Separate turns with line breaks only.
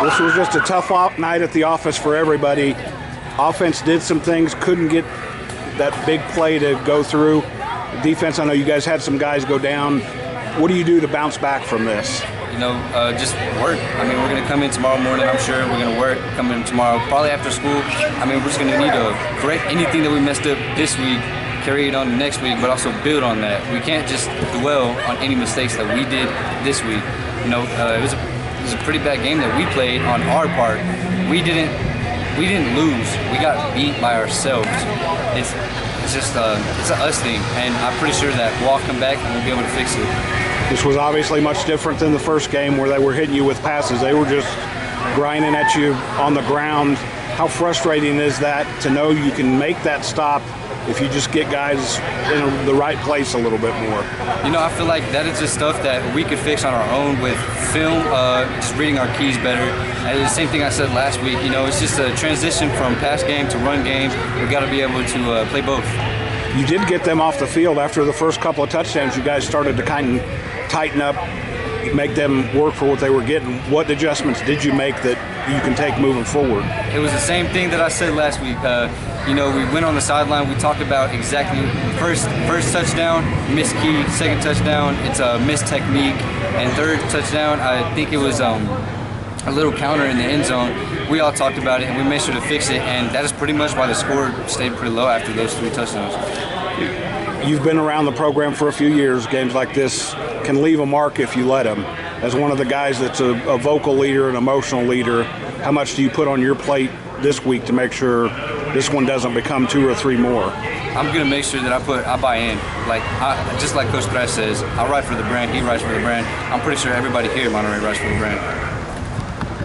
This was just a tough night at the office for everybody. Offense did some things, couldn't get that big play to go through. Defense, I know you guys had some guys go down. What do you do to bounce back from this?
Just work. I mean, we're going to come in tomorrow morning, I'm sure. We're going to work, come in tomorrow, probably after school. I mean, we're just going to need to correct anything that we messed up this week, carry it on next week, but also build on that. We can't just dwell on any mistakes that we did this week. It was a pretty bad game that we played on our part. We didn't lose. We got beat by ourselves. It's an us thing, and I'm pretty sure that we'll all come back and we'll be able to fix it.
This was obviously much different than the first game where they were hitting you with passes. They were just grinding at you on the ground. How frustrating is that to know you can make that stop if you just get guys in the right place a little bit more?
I feel like that is just stuff that we could fix on our own with film, just reading our keys better. And the same thing I said last week, it's just a transition from pass game to run game. We've got to be able to play both.
You did get them off the field after the first couple of touchdowns. You guys started to kind of tighten up, make them work for what they were getting. What adjustments did you make that you can take moving forward?
It was the same thing that I said last week. We went on the sideline. We talked about exactly first touchdown, missed key. Second touchdown, it's a missed technique. And third touchdown, I think it was a little counter in the end zone. We all talked about it, and we made sure to fix it. And that is pretty much why the score stayed pretty low after those 3 touchdowns.
You've been around the program for a few years. Games like this can leave a mark if you let them. As one of the guys that's a vocal leader, an emotional leader, how much do you put on your plate this week to make sure this one doesn't become 2 or 3 more?
I'm going to make sure that I buy in. Just like Coach Perez says, I ride for the brand, he rides for the brand. I'm pretty sure everybody here at Monterey rides for the brand.